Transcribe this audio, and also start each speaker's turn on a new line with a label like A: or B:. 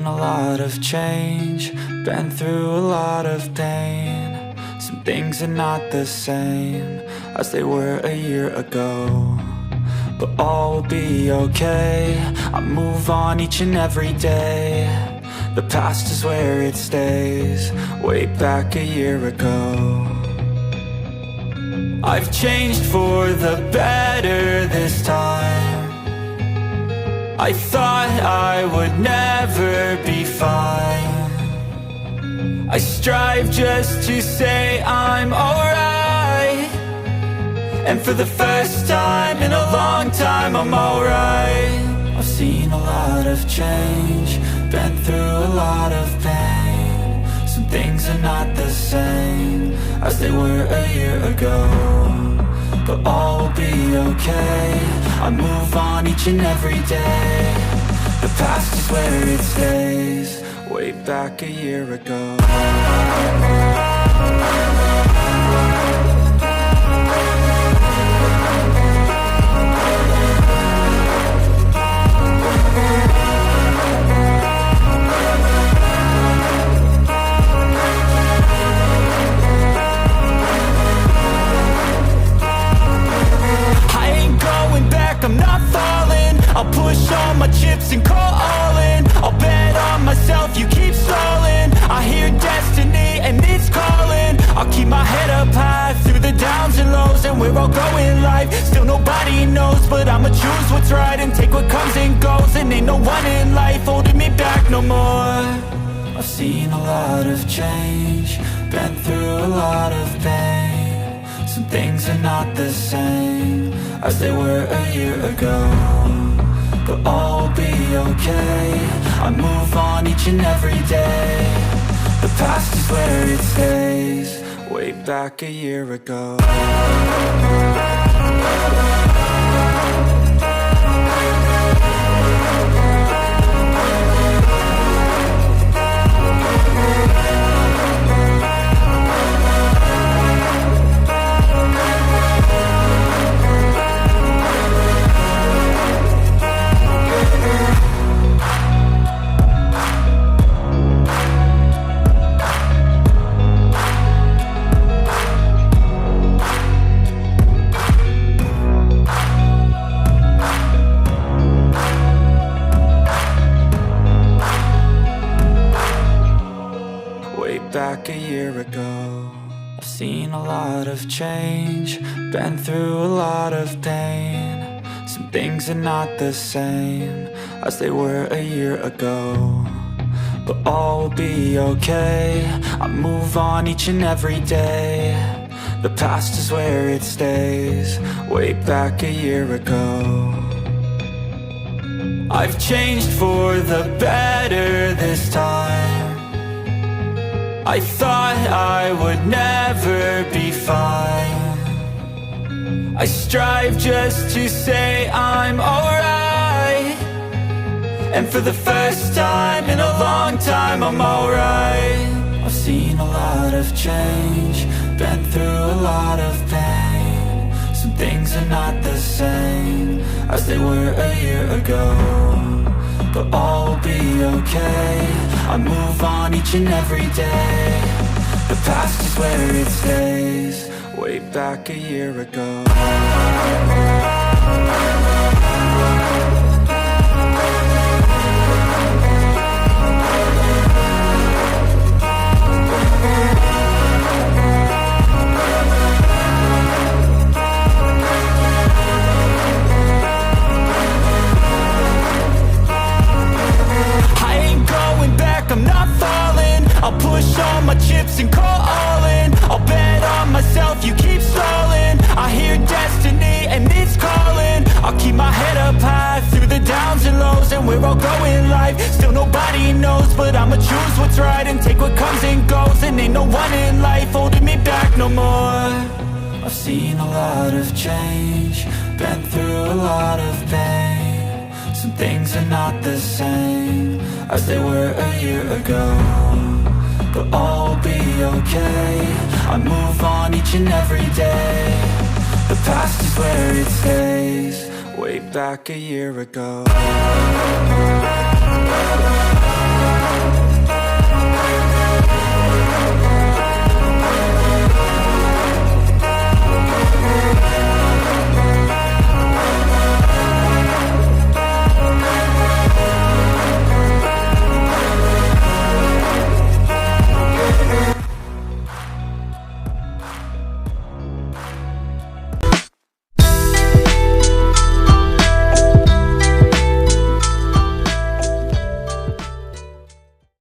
A: seen a lot of change, been through a lot of pain. Some things are not the same as they were a year ago, but all will be okay. I move on each and every day. The past is where it stays, way back a year ago. I've changed for the better this time. I thought I would never be fine. I strive just to say I'm alright, and for the first time in a long time I'm alright. I've seen a lot of change, been through a lot of pain. Some things are not the same as they were a year ago, but all will be okay. I move on each and every day. The past is where it stays, way back a year ago. I'm not falling, I'll push all my chips and call all in. I'll bet on myself, you keep stalling. I hear destiny and it's calling. I'll keep my head up high through the downs and lows, and we're all going life. Still nobody knows, but I'ma choose what's right and take what comes and goes. And ain't no one in life holding me back no more. I've seen a lot of change, been through a lot of pain. Some things are not the same as they were a year ago, but all will be okay. I move on each and every day. The past is where it stays, way back a year ago. Back a year ago, I've seen a lot of change, been through a lot of pain. Some things are not the same as they were a year ago, but all will be okay. I move on each and every day. The past is where it stays, way back a year ago. I've changed for the better this time. I thought I would never be fine. I strive just to say I'm alright, and for the first time in a long time I'm alright. I've seen a lot of change, been through a lot of pain. Some things are not the same as they were a year ago, but all will be okay. I move on each and every day. The past is where it stays, way back a year ago. I'm not falling, I'll push all my chips and call all in. I'll bet on myself, you keep stalling. I hear destiny and it's calling. I'll keep my head up high through the downs and lows, and we're all going life. Still nobody knows, but I'ma choose what's right and take what comes and goes. And ain't no one in life holding me back no more. I've seen a lot of change, been through a lot of pain. Some things are not the same as they were a year ago, but all will be okay. I move on each and every day. The past is where it stays, way back a year ago.